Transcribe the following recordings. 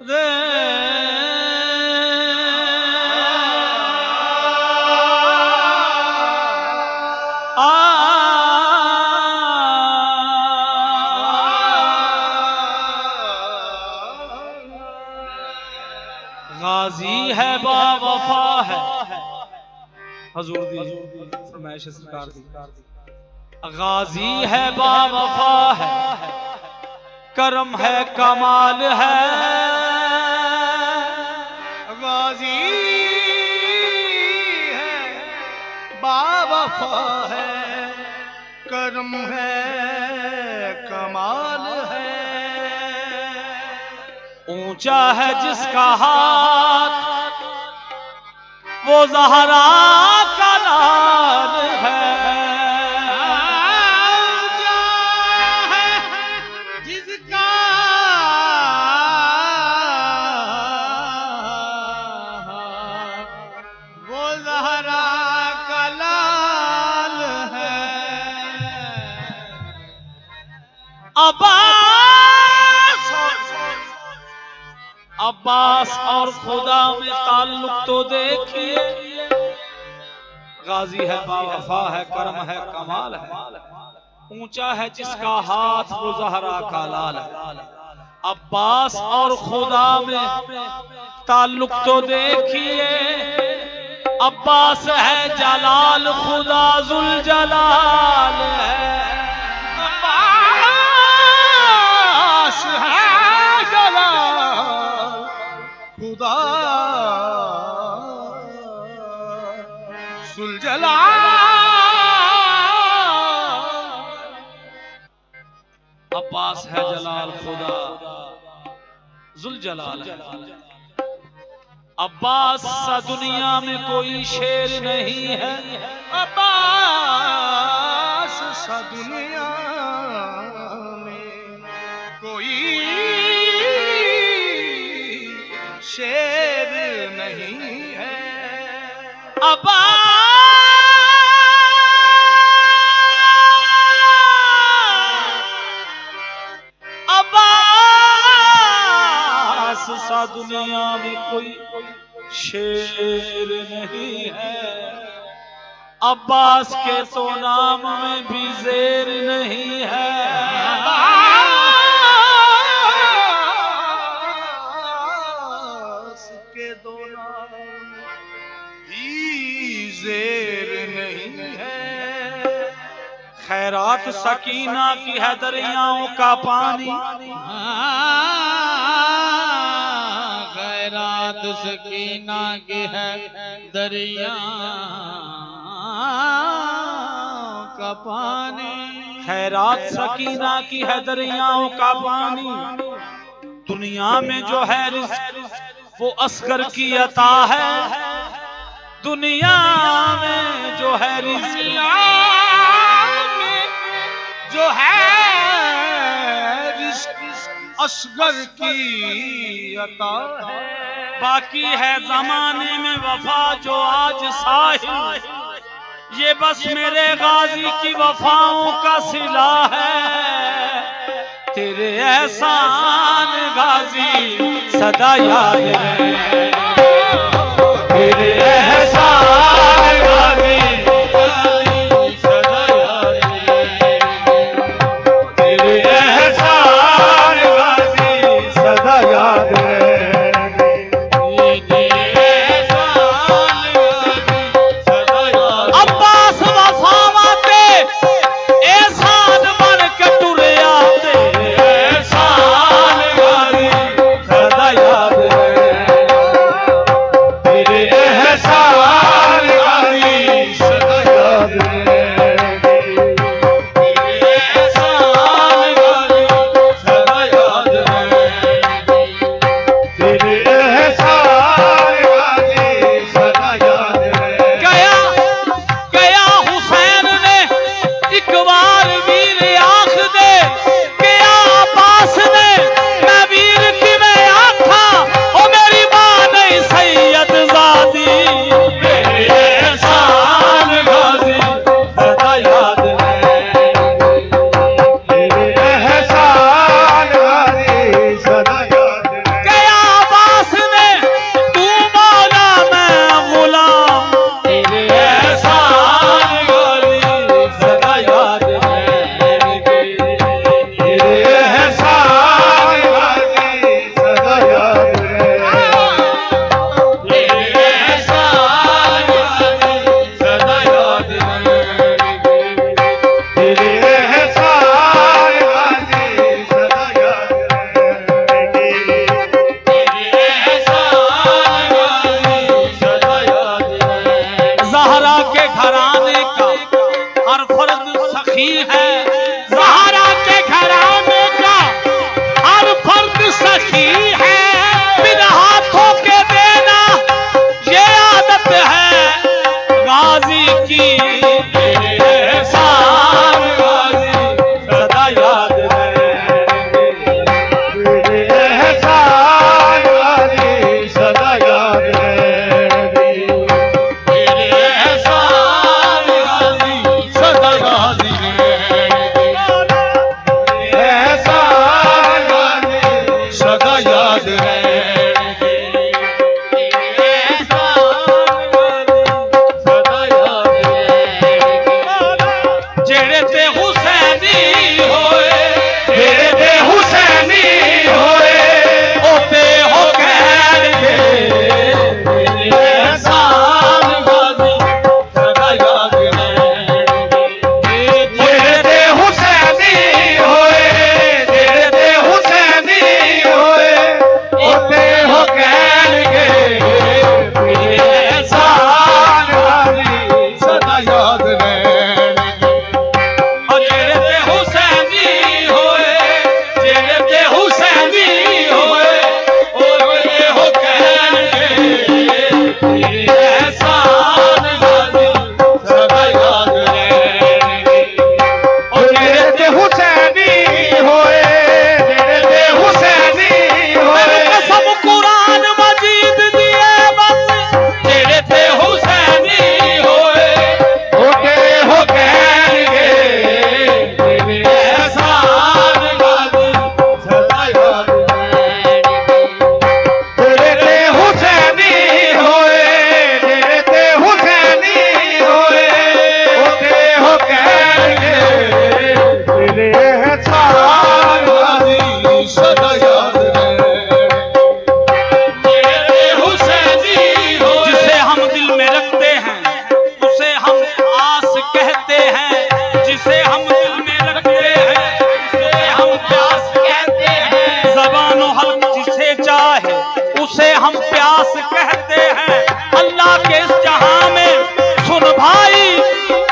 गाजी है बावफा है हजूर दी फरमाइश सरकार दी। गाजी है बावफा है करम है कमाल है। गाजी है बावफा है करम है कमाल है। ऊंचा है जिसका हाथ वो ज़हरा का लाल है। ऊंचा है जिसका वो ज़हरा का लाल है। अब्बास और खुदा में ताल्लुक तो देखिए। गाजी है बावफा है करम है कमाल है। ऊंचा है जिसका हाथ वो ज़हरा का लाल है। अब्बास और खुदा में ताल्लुक तो देखिए। अब्बास है जलाल खुदा जुल जलाल है। अब्बास है जलाल खुदा जुल जलाल। अब्बास है जलाल खुदा जुल जलाल है। अब्बास सा दुनिया में कोई शेर नहीं है। अब्बास सा दुनिया में कोई शेर नहीं है। अब्बास सा दुनिया में कोई शेर नहीं है। अब्बास के तो नाम में भी ज़ेर नहीं है। अब्बास के दो नाम भी ज़ेर नहीं है। खैरात सकीना की है दरियाओं का पानी। खैरात सकीना की है दरिया का पानी। खैरात सकीना की है दरियाओं का पानी। दुनिया में जो है रिज़्क़ वो अस्कर की अता है। दुनिया में जो है रिज़्क़ जो है रिज़्क़ असगर की अता है। बाकी है ज़माने में वफा जो आज साहिल। ये बस मेरे गाजी की वफाओं का सिला है। तेरे एहसान गाजी सदा याद है। तेरे एहसान गाजी सदा याद है। तेरे एहसान गाजी सदा याद है। अब्बास वफावा ते एहसान बन के टुरिया। तेरे एहसान गाजी सदा याद है। तेरे उसे हम प्यास कहते हैं। अल्लाह के इस जहां में सुन भाई,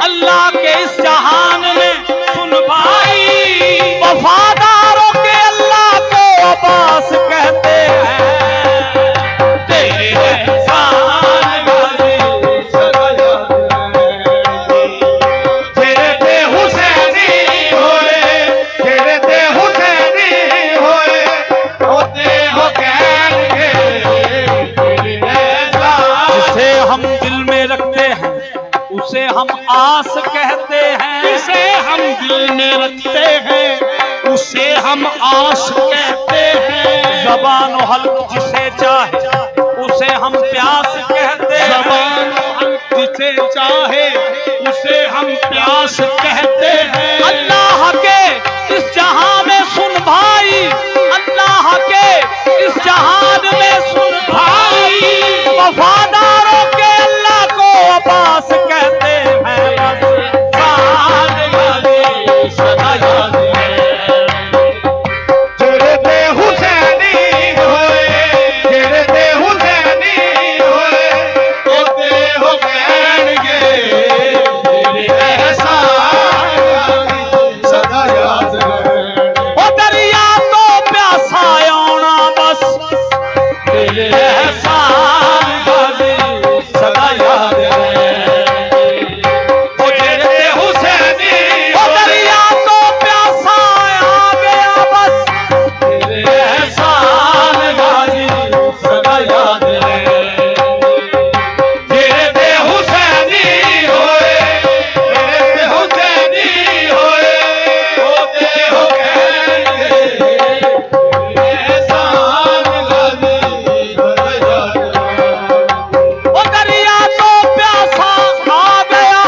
अल्लाह के इस जहान में सुन भाई, वफादारों के अल्लाह को अब्बास कहते हैं। तेरे एहसान गाजी सदा याद रहेगी। तेरे ते हुसैनी होए, तेरे ते हुसैनी होए, होते हो कहणगे तेरे एहसान। जिसे हम दिल में रखते हैं उसे हम आस कहते हैं। जिसे हम दिल में रखते हैं उसे हम आश कहते हैं। ज़बान और हल्क जिसे चाहे उसे हम प्यास कहते हैं। ज़बान और हल्क जिसे चाहे उसे हम प्यास कहते हैं। अल्लाह के इस जहां में सुन भाई, अल्लाह के इस जहान में सुन भाई, वफादारों के अल्लाह को अब्बास कहते हैं। बस साद गाजी सदा याद तेरे ते हुसैनी होए, तेरे ते हुसैनी होए, होते हो कहणगे तेरे एहसान सदा याद रहे। ओ दरिया तो प्यासा आना बस तेरे एहसान गाजी सदा याद रहे। ओ तेरे हुसैनी ओ दरिया तो प्यासा आ गया बस तेरे एहसान गाजी सदा याद रहे। तेरे ते हुसैनी होए, तेरे ते हुसैनी होए, होते हो कहणगे तेरे एहसान गाजी सदा याद रहे। ओ दरिया तो प्यासा आ गया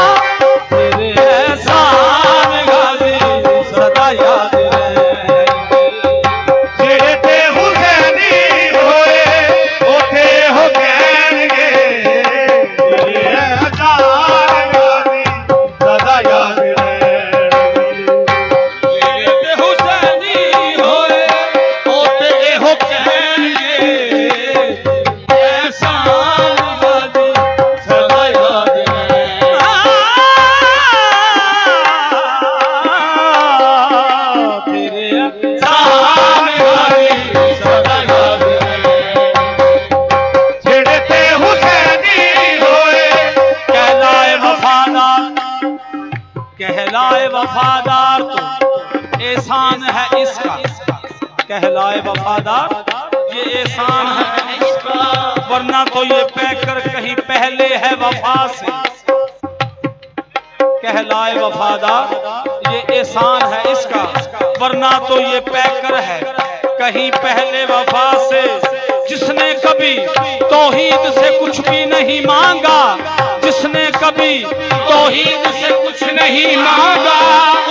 तेरे एहसान गाजी सदा याद रहे। तेरे ते हुसैनी होए, होते हो कहणगे तेरे एहसान गाजी सदा याद रहे। तेरे ते हुसैनी होए, होते हो कहणगे एहसान गाजी सदा याद रहे। तेरे एहसान गाजी सदा याद रहे। तेरे ते हुसैनी होए, कहलाए वफादार, कहलाए वफादार तो एहसान है इसका। कहलाए वफादार ये एहसान है इसका, वरना तो ये पैकर कहीं पहले है वफा से। कहलाए वफादार ये एहसान है इसका, वरना तो ये पैकर है कहीं पहले वफा से। जिसने कभी तौहीद से कुछ भी नहीं मांगा, जिसने कभी तौहीद से कुछ नहीं मांगा,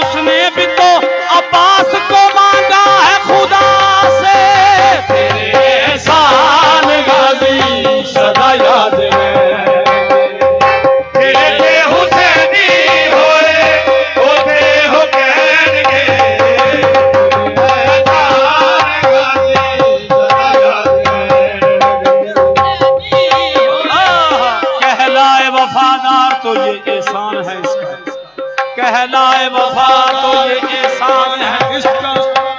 उसने भी तो अब्बास को मांगा है खुदा से। तेरे एहसान गाजी सदा याद रहे। तेरे ते हुसैनी होए, होते हो कहणगे एहसान गाजी सदा याद रहे। कहलाए वफादार तो ये एहसान है इसका। कहलाए वफा तो ये एहसान है इसका,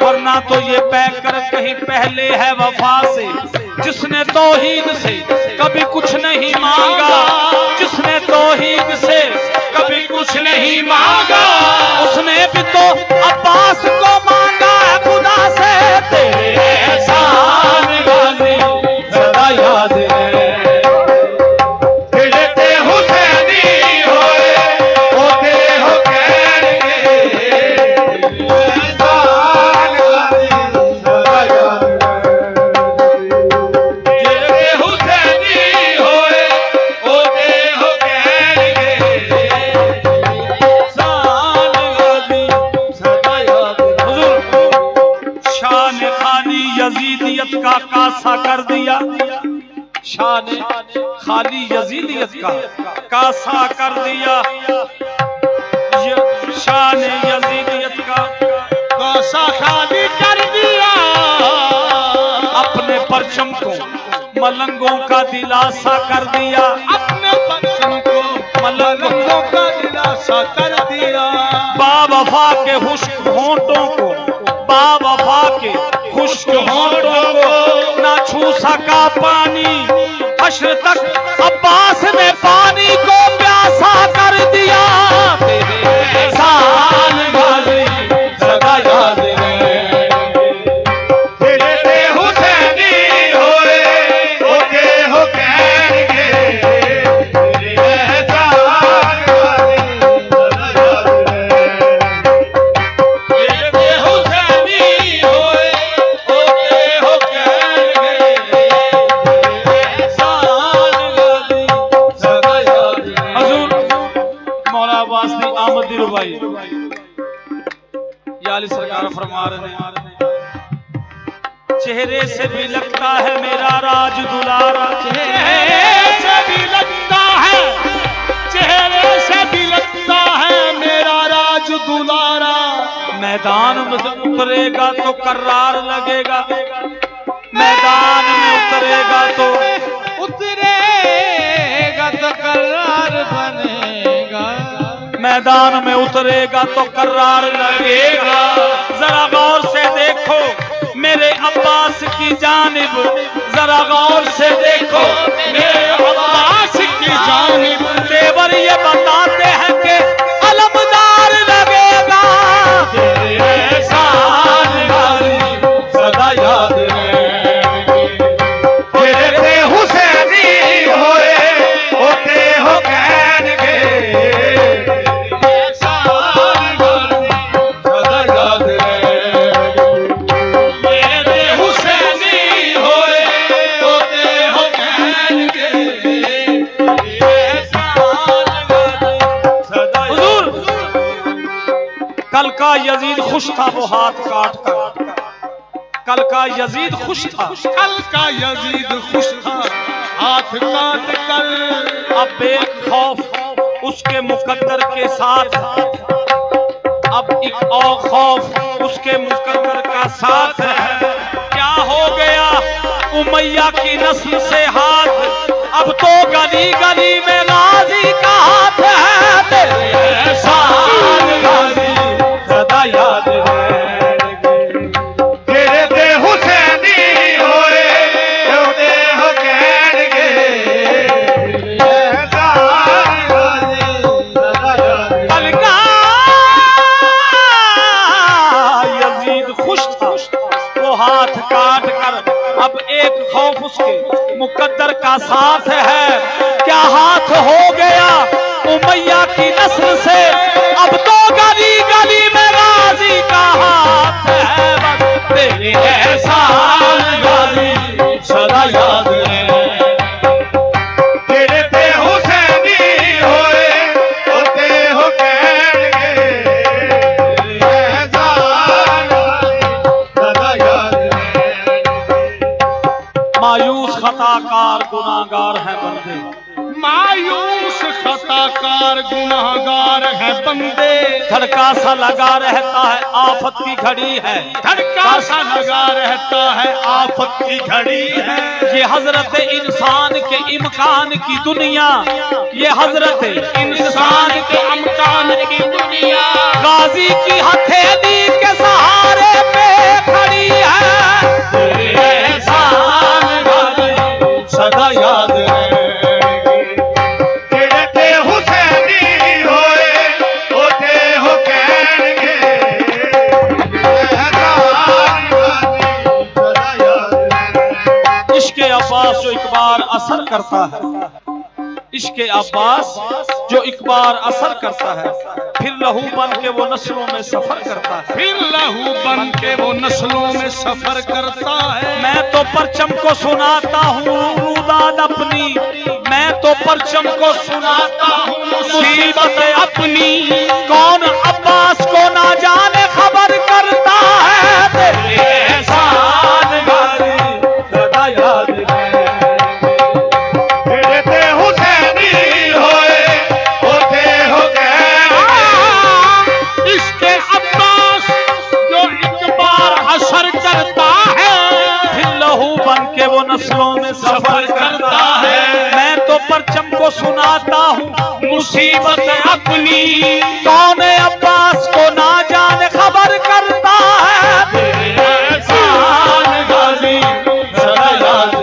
वरना तो ये पैकर कहीं पहले है वफा से। जिसने तौहीद से कभी कुछ नहीं मांगा, जिसने तौहीद से कभी कुछ नहीं मांगा, उसने भी तो अब्बास को मांगा है खुदा से। तेरे एहसान गाजी सदा याद रहे। तेरे ते हुसैनी होए, होते हो कहणगे एहसान गाजी सदा याद रहे। तेरे ते हुसैनी होए, होते हो कहणगे एहसान गाजी सदा याद रहे। हुजूर शाह ने खाली यजीदियत का कासा कर दिया, शाह ने खाली यजीदियत का कासा कर दिया। शाह ने यजीदियत का कासा खाली कर दिया, अपने परचम को मलंगों का दिलासा कर दिया, अपने बच्चों को मलंगों का दिलासा कर दिया। बावफा के खुश्क होंठों को, बावफा के खुश्क होंठों को ना छू सका पानी, हश्र तक अब्बास ने पानी को प्यासा कर दिया। एहसान गाजी सदा याद सरकार फरमा रहे हैं, चेहरे से भी लगता है मेरा राज दुलारा, चेहरे से भी लगता है, चेहरे से भी लगता है मेरा राज दुलारा। मैदान में उतरेगा तो कर्रार लगेगा, मैदान में उतरेगा तो कर्रार बनेगा, मैदान में उतरेगा तो कर्रार लगेगा। जरा गौर से देखो मेरे अब्बास की जानिब, जरा गौर से देखो मेरे अब्बास की जानिब। तेवर ये बताते हैं कि अलमदार लगेगा, तेरे एहसान गाजी सदा याद रहेंगे। तेरे हुसैनी होए होते हो कहनगे, कल का यजीद खुश था वो हाथ काट कर, कल का यजीद खुश था, कल का यजीद खुश था हाथ काट कर। अब एक खौफ उसके मुकद्दर के साथ, अब एक और खौफ उसके मुकद्दर का साथ है। क्या हो गया उमैया की नस्ल से हाथ, अब तो गली गली में गाजी का हाथ है। तेरे एहसान गाजी सदा याद रहेंगे, तेरे दे हुसैनी होए होते हो कहनगे। एहसान गाजी सदा याद, कल का यजीद खुश था वो हाथ काट कर, अब एक खौफ उसके मुकद्दर का साथ है। क्या हाथ हो गया उमैया की नस्ल से, अब तो गली गली में गाजी का हाथ है। बस तेरे एहसान गाजी सदा याद रहेंगे, तेरे पे हुसैनी होए होते हो कहनगे। एहसान सदा याद रहेंगे। मायूस खताकार गुनाहगार है बंदे, मायूस खताकार गुनाहगार है बंदे। धड़का सा लगा रहता है आफत की घड़ी है, धड़का सा लगा रहता है आफत की घड़ी है। ये हजरत इंसान के इम्कान की दुनिया, ये हजरत इंसान के इम्कान की दुनिया गाजी की हथेली के सहारे पे खड़ी है। तेरे एहसान गाजी सदा याद रहेंगे, तेरे पे हुसैनी होए होते हो कहनगे। एहसान गाजी सदा याद रहेंगे। इश्क़े अब्बास जो एक बार असर करता है, इश्क़े अब्बास जो एक बार असर करता है, फिर लहू बन के वो नस्लों में सफर करता है, फिर लहू बन के वो नस्लों में सफर करता है। मैं तो परचम को सुनाता हूँ रुदाद अपनी, मैं तो परचम को सुनाता हूँ मुसीबत अपनी। कौन अब्बास को ना जाने खबर करता है, तेरे एहसान गाजी सदा याद रहेंगे, तेरे पे हुसैनी होए होते हो कहनगे। इसके अब्बास जो एक बार असर करता है, फिर लहू बन के वो नस्लों में सफर करता है। मैं तो परचम को सुनाता हूँ मुसीबत अपनी, कौन अब्बास को ना जाने खबर करता है। तेरे एहसान गाजी सदा याद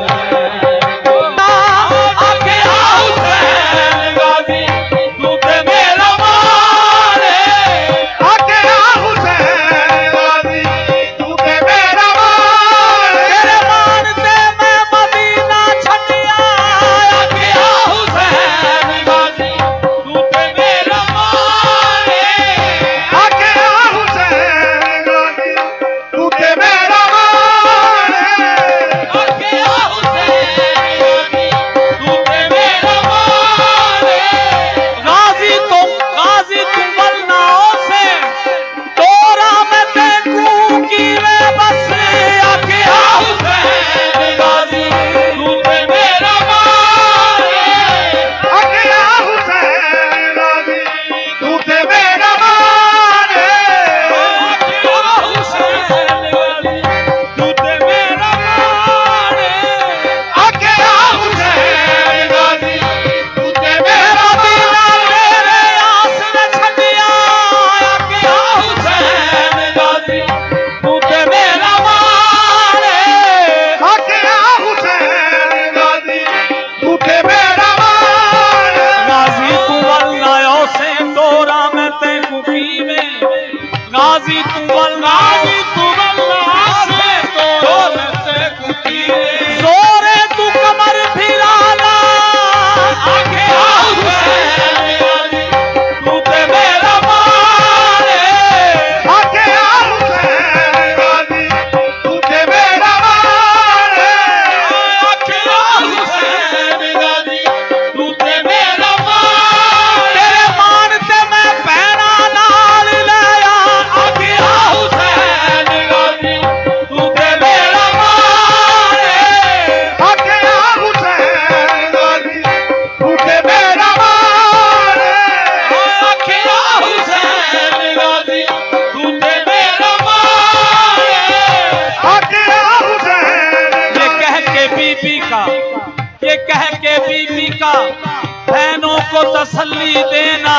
तसल्ली देना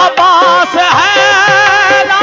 अब्बास है ना।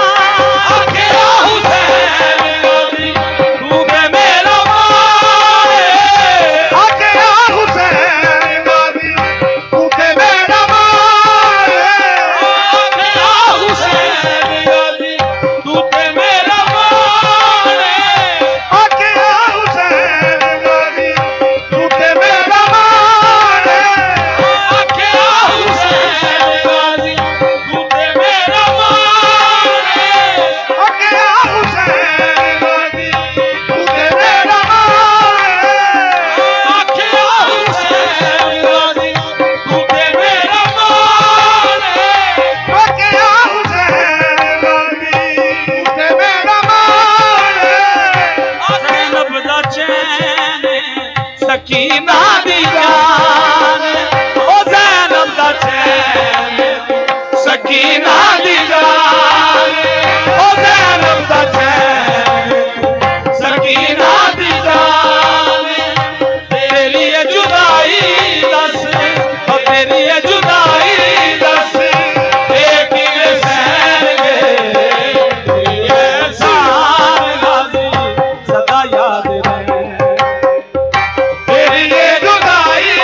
सकीना दी जान ओ ज़ैनब दा चैन, सकीना दी जान ओ ज़ैनब दा चैन, सकीना दी जान। तेरी ये जुदाई दस ओ तेरी ये जुदाई दस एक ही सहन गए एहसान गाजी सदा याद रहे। तेरी ये जुदाई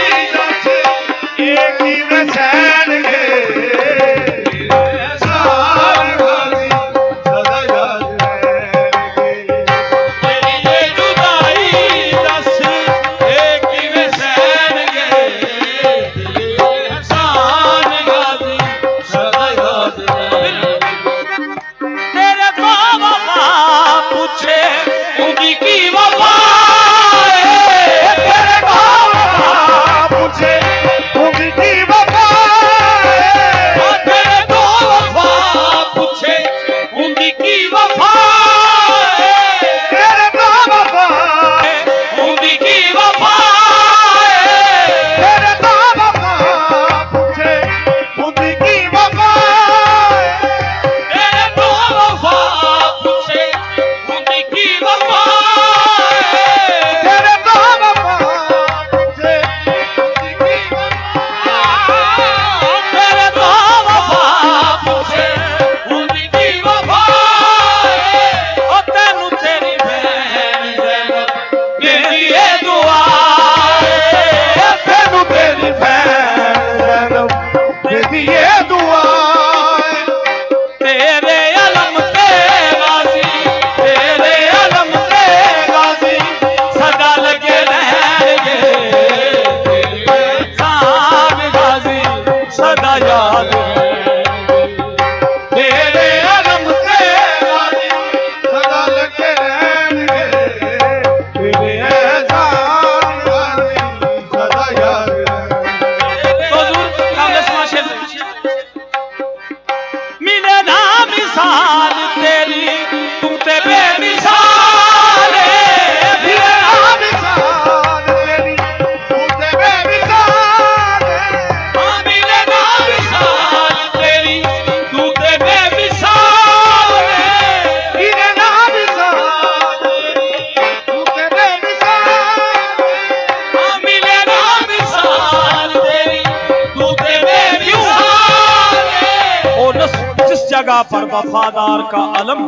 जगह पर वफादार का अलम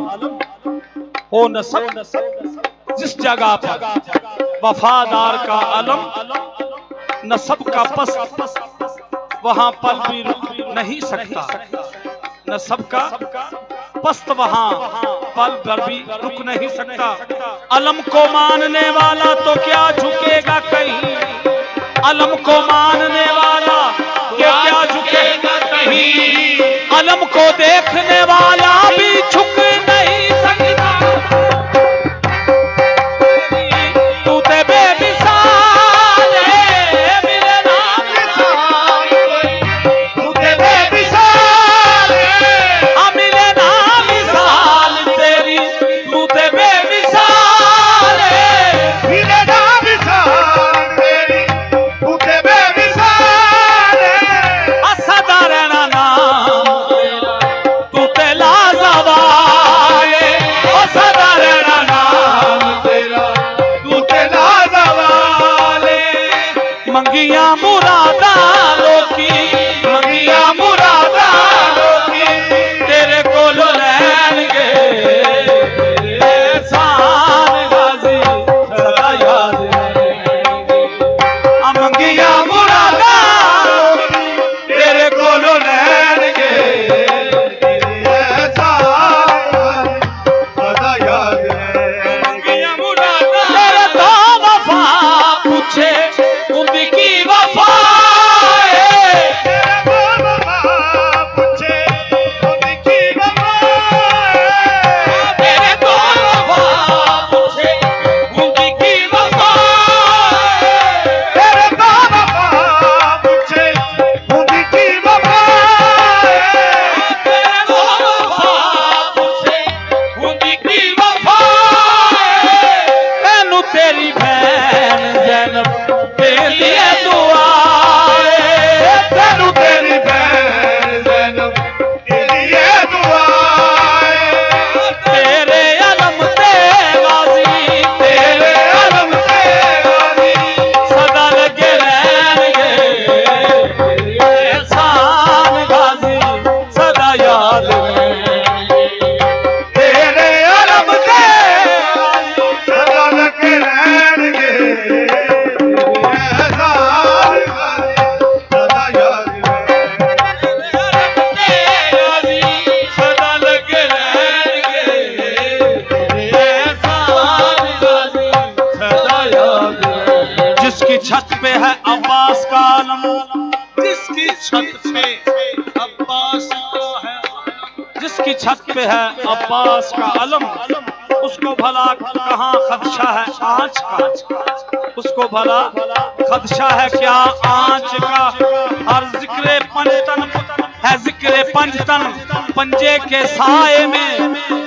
हो नसब, जिस जगह पर वफादार का अलम नसब का पस्त वहां पल भी रुक नहीं सकता, नसब का पस्त वहां पल भर भी रुक नहीं सकता। अलम को मानने वाला तो क्या झुकेगा कहीं, अलम को मानने वाला तो क्या झुकेगा कहीं, अलम को देखने वाला भी झुक नहीं सकता। तू ते बेमिसाल है, मिले ना मिसाल, तू ते बेमिसाल है, मिले ना मिसाल तेरी, तू ते बेमिसाल है, मिले ना मिसाल तेरी, तू ते बेमिसाल है। असदा रहना नाम तेरा, तू ते लाजवाल है, असदा रहना नाम तेरा, तू ते लाजवाल है। मंगिया मुरादा लोकी, मंगिया मुरादा लोकी तेरे कोलो लैणगे, तेरे एहसान गाजी सदा याद रहेंगे। मंगिया मुरादा लोकी तेरे कोलो लैणगे, तेरे एहसान सदा याद रहेंगे। मंगिया मुरादा तेरे तो वफा पूछे उनकी की वफा है, तेरे बाबा पूछे उनकी वफा है। तेरे तो वफा पूछे उनकी की वफा है, तेरे बाबा पूछे उनकी वफा है। तेरे तो वफा पूछे उनकी वफा है। मैनू तेरी बहन ज़ैनब दे लिए दुआ है, तेनू तेरी बहन ज़ैनब के लिए दुआ है। तेरे अलम ते गाजी, तेरे अलम ते गाजी सदा लगे रहणगे, तेरे एहसान गाजी सदा याद रहेंगे। तेरे अलम ते सदा लगे रहणगे, तेरे एहसान सदा याद रहेंगे। सदा लगे रहेंगे, तेरे एहसान गाजी सदा याद रहेंगे। जिसकी छत पे है अब्बास का आलम, जिसकी छत पे अब्बास का है, जिसकी छत पे है अब्बास का अलम, उसको भला कहाँ खदशा है आंच का, उसको भला खदशा है क्या आंच का। हर जिक्रे पंजतन है जिक्रे पंजतन, पंजे के साए में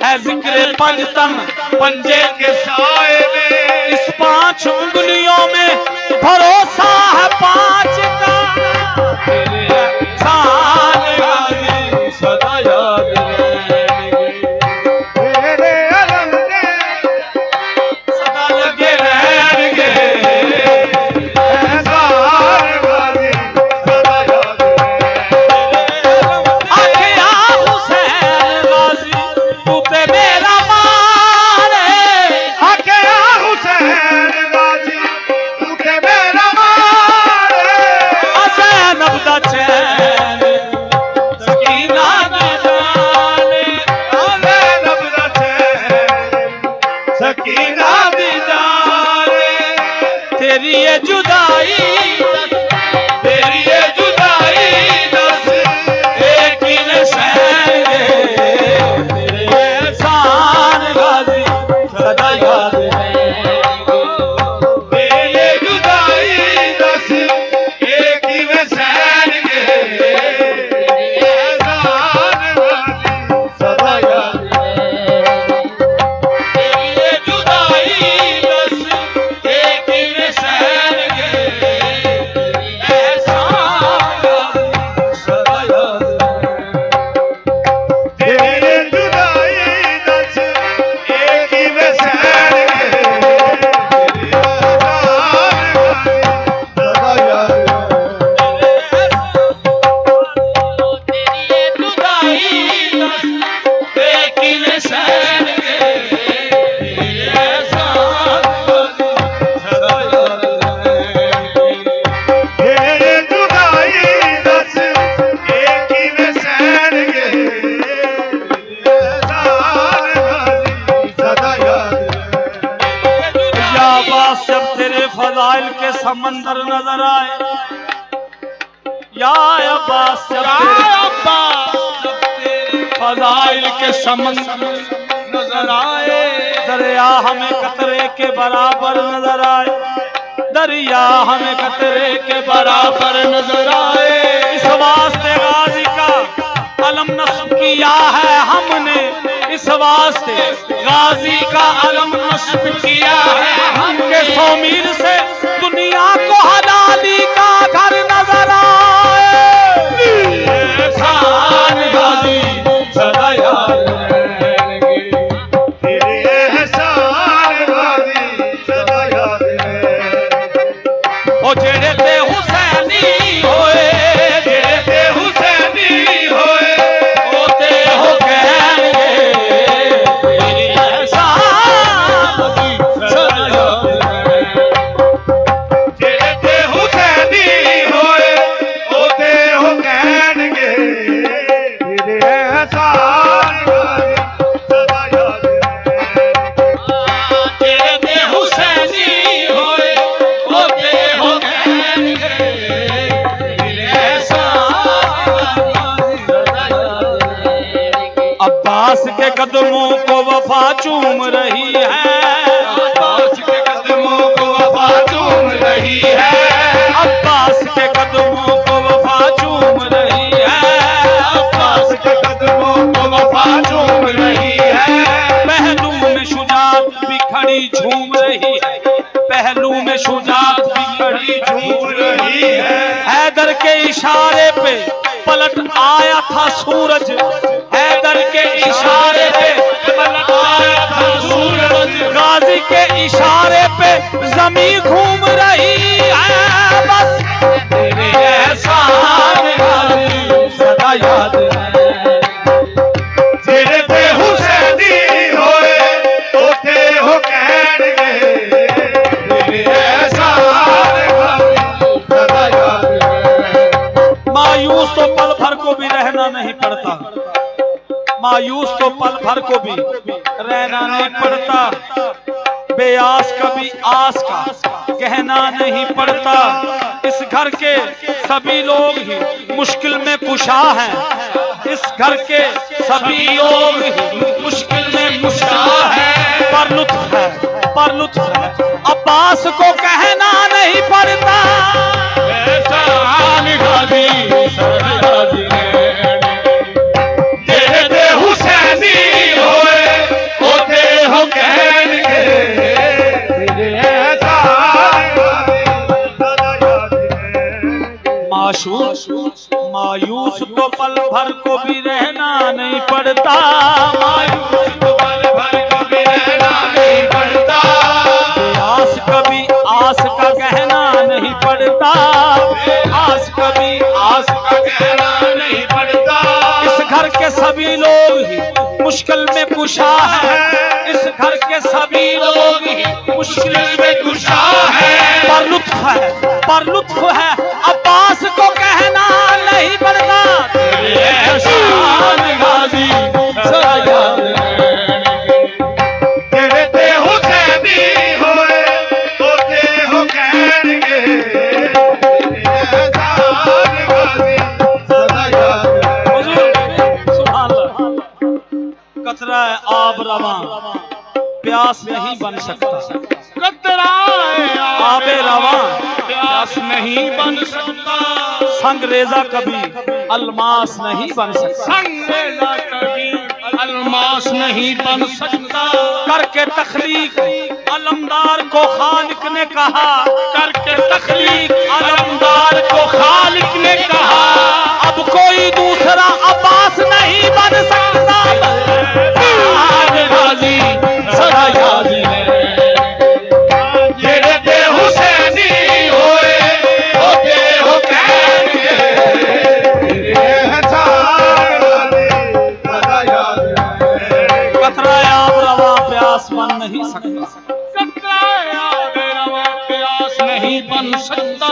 है जिक्रे पंजतन, पंजे के साए में इस 5 उंगलियों में भरोसा है 5 का। तेरे एहसान गाजी सदा याद रहेंगे, तेरे अलम ते सदा लगे रहेंगे। एहसान गाजी सदा याद रहेंगे। आखिया हुसैन गाजी तू ते मेरा मान है, आके आ हुसैन गाजी तू ते मेरा मान है। ज़ैनब दा चैन सकीना दी जान, ज़ैनब दा चैन सकीना दी जान। तेरी ये जुदाई, तेरी ये जुदाई दस एक ही सहन गे, तेरे एहसान गाजी सदा याद रहेंगे। तेरे जुदाई दस एक ही में सहन गे, एहसान गाजी सदा याद तेरी ये जुदाई दस एक ही सहन गे, जब तेरे फजाइल के समंदर नजर आए, या अब्बास जब तेरे फजाइल के समंदर नजर आए, दरिया हमें कतरे के बराबर नजर आए, दरिया हमें कतरे के बराबर नजर आए। इस वास्ते गाजी का अलम नस्ब किया है हमने, इस वास्ते गाजी का अलम नस्ब किया है हमने। 100 मील से दुनिया को हलाली का घर नजर आए, एहसान गाजी सदा याद रहेंगे, तेरे एहसान गाजी सदा याद रहेंगे। ओ जेड़े ते हुसैनी होए, जेड़े ते हुसैनी होए, ओ ते हो कहणगे तेरी एहसान दी सदा याद रहेंगे। जेड़े ते हुसैनी होए, ओ ते हो कहणगे तेरे एहसान गाजी सदा याद रहेंगे। जेड़े ते हुसैनी होए, ओ ते हो कहणगे तेरी एहसान दी सदा याद रहेंगे। अब्बास के कदमों को वफा चूम रही है, अब्बास के कदमों को वफा चूम रही है, अब्बास के कदमों को वफा चूम रही है, अब्बास के कदमों को वफा चूम रही है। पहलू में शुजात भी खड़ी झूम रही है, पहलू में शुजात भी खड़ी झूम रही है। हैदर के इशारे पे पलट आया था सूरज, हैदर के इशारे पे पलट आया था सूरज, गाजी के इशारे पे जमीन घूम रही है। बस तेरे एहसान गाजी सदा याद रहेंगे। जेड़े ते हुसैनी होए, ओ ते हो कहणगे तेरे एहसान गाजी सदा याद रहेंगे। मायूस तो पल भर को भी रहना नहीं पड़ता, मायूस तो पल भर को भी रहना नहीं पड़ता, बेआस कभी आस का कहना नहीं पड़ता। इस घर के सभी लोग ही मुश्किल में कुशा हैं, इस घर के सभी लोग ही मुश्किल में कुशा हैं। पर लुत्फ है, पर लुत्फ है, अब्बास को कहना नहीं पड़ता, एहसान गाजी सदा याद रहेंगे। जेड़े ते हुसैनी होए, ओ ते हो कहणगे तेरे एहसान गाजी सदा याद रहेंगे। मायूस तो पल भर को भी रहना नहीं पड़ता, मायूस तो पल भर को भी रहना नहीं पड़ता, आस कभी आस का कहना नहीं पड़ता, आस कभी आस का कहना नहीं पड़ता। इस घर के सभी लोग ही मुश्किल में कुशा है, इस घर के सभी लोग ही मुश्किल में कुशा है। पर लुत्फ है, अब्बास को कहना नहीं पड़ता, तेरे एहसान गाजी सदा याद रहेंगे। जेड़े ते हुसैनी होए, ओ ते हो कहणगे तेरे एहसान गाजी सदा याद रहेंगे। सुभान अल्लाह। कतरा आब रवा प्यास नहीं बन सकता, कतरा आबे रवा प्यास नहीं बन सकता, संगरेजा कभी अलमास नहीं बन सकता, संगरेजा कभी अलमास नहीं बन सकता। करके तखलीक अलमदार को खालिक ने कहा, करके तखलीक अलमदार को खालिक ने कहा, अब कोई दूसरा अब्बास नहीं बन सकता, एहसान गाजी सदा याद रहेंगे। जेड़े ते हुसैनी होए, ओ ते हो कहणगे तेरे एहसान गाजी सदा याद रहेंगे। कतरा आब रवा प्यास बन नहीं सकता, कतरा रवा प्यास नहीं बन सकता,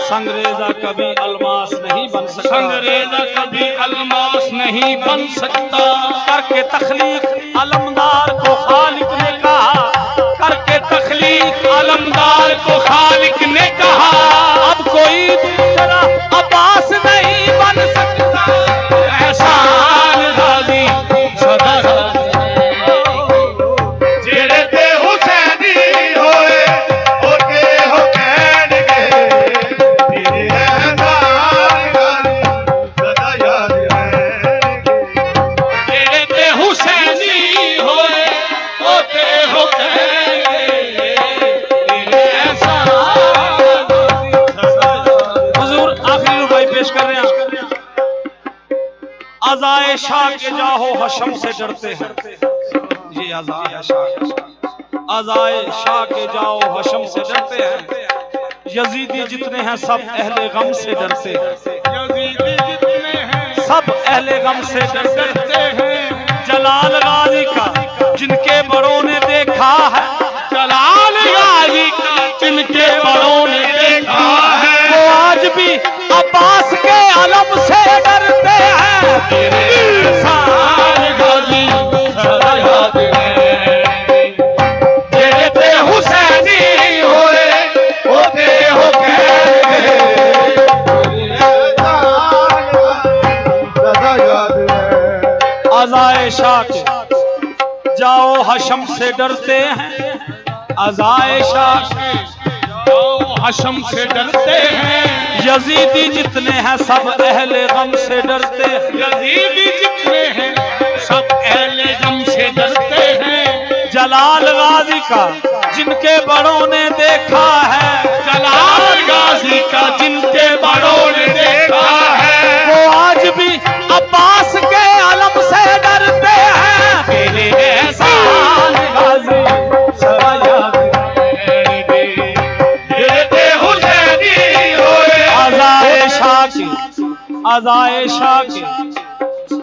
संगरेजा कभी अलमास नहीं बन सकता, संगरेजा कभी अलमास नहीं बन सकता। करके तखलीक अलमदार को खालिक ने कहा, करके तखलीक अलमदार को खालिक ने कहा, अब कोई दूसरा अब्बास नहीं बन सकता। एहसान गाजी सदा जेड़े ते हुसैनी होए ओते हो कहणगे, तेरे एहसान गाजी सदा याद रहेंगे। जेड़े ते हुसैनी होए ओते हो कहणगे, तेरे एहसान हुजूर आखिरी रुबाई पेश कर रहे हैं। अज़ाए शाह के जाहो हशम से डरते हैं, ये अज़ाए शाह, अज़ाए शाह के जाओ हशम से डरते हैं। यजीदी जितने हैं सब अहले गम से डरते हैं, यजीदी जितने हैं सब अहले गम से डरते हैं। जलाल गाजी का जिनके बड़ों ने देखा है, जलाल गाजी का जिनके बड़ों ने देखा है, वो आज भी अब्बास के अलम से डरते हैं। तेरे एहसान गाजी सदा याद रहेंगे, जेड़े ते हुसैनी होए ओते हो कहणगे, सदा याद रहेंगे। अज़ाए शाह के जाओ हशम से डरते हैं, अज़ाए शाह के जाओ हशम से डरते हैं। यजीदी जितने हैं सब अहले गम से डरते हैं, यजीदी जितने हैं सब अहले गम से डरते हैं। जलाल गाजी का जिनके बड़ों ने देखा है, जलाल गाजी का जिनके बड़ों ने देखा है, वो आज भी अब्बास के अलम से डरते हैं। तेरे एहसान गाजी सदा याद रहेंगे, जेड़े ते हुसैनी होए। अज़ाए शाह की, अज़ाए शाह की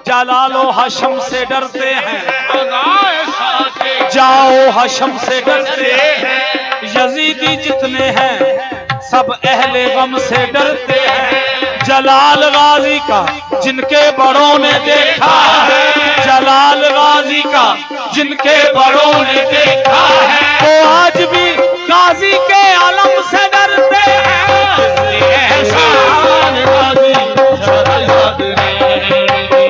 जलालो हशम से डरते हैं, अज़ाए शाह के जाओ हशम से डरते हैं। यजीदी जितने हैं सब अहले गम से डरते हैं। जलाल गाजी का जिनके बड़ों ने देखा है, जलाल गाजी का जिनके बड़ों ने देखा है, वो आज भी गाजी के अलम से डरते हैं। एहसान गाजी सदा याद रहेंगे,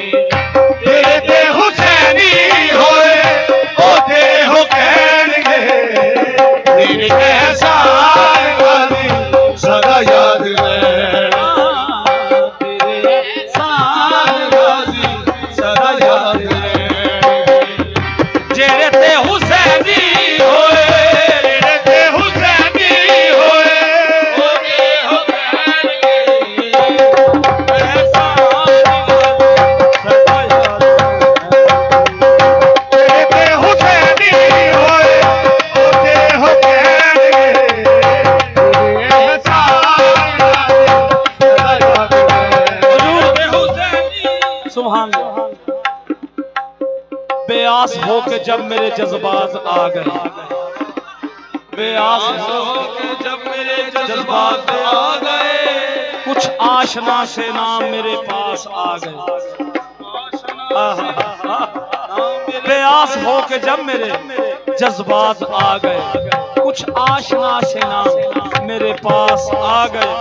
जेड़े ते हुसैनी होए ओते हो कहणगे, तेरे एहसान गाजी सदा याद रहेंगे। तेरे एहसान गाजी सदा याद रहेंगे, जेड़े ते हुसैनी होए, जेड़े ते हुसैनी होए ओते हो कहणगे, एहसान गाजी सदा याद रहेंगे। जेड़े ते हुसैनी होए ओते हो कहणगे, तेरे एहसान गाजी सदा याद रहेंगे। सुभान अल्लाह। बेआस हो के जब मेरे जज्बात आ गए, बेआस हो के जब मेरे जज्बात आ गए, कुछ आशना से नाम मेरे पास आ गए। बेआस हो के जब मेरे जज्बात आ गए, कुछ आशना से नाम मेरे पास आ गए।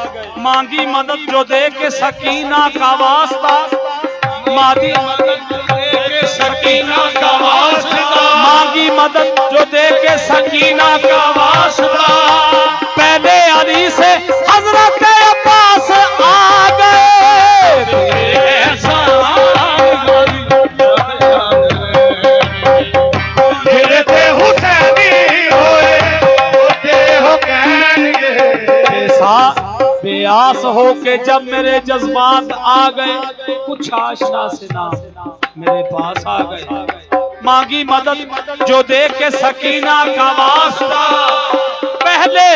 मांगी मदद जो दे के सकीना का वास्ता, मांगी मदद जो दे के सकीना का वास्ता, मांगी मदद जो दे के सकीना का वास्ता। पहले अली से हजरत अब्बास आ गए, तेरे एहसान गाजी सदा याद रहेंगे, जेड़े ते हुसैनी होए ओते हो कहणगे, बेआस हो के जब मेरे जज्बात आ गए, कुछ आशना से नाम मेरे पास आ गए। मांगी मदद जो दे के सकीना का वास्ता, पहले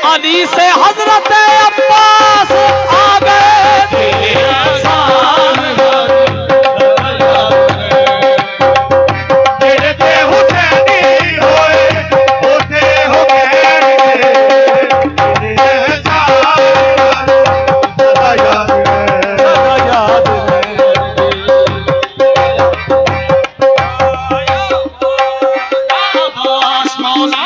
अली से हजरत अब्बास आ गए, तेरे एहसान गाजी सदा याद रहेंगे, जेड़े ते हुसैनी होए ओते हो कहणगे, तेरे एहसान गाजी सदा याद रहेंगे। सदा याद रहेंगे। अब्बास मौला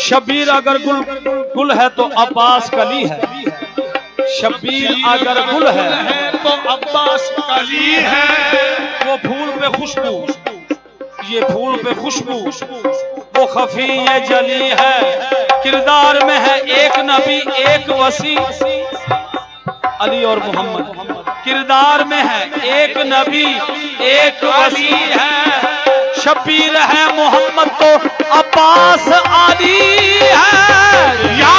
शबीर अगर गुल है तो अब्बास कली है। शबीर अगर गुल है तो अब्बास कली है। वो फूल पे खुशबू, ये फूल पे खुशबू, वो खफी ये जली है। किरदार में है एक नबी एक वसी, अली और मोहम्मद। किरदार में है एक नबी एक वसी है। शबीर है मोहम्मद तो अब्बास अली है। या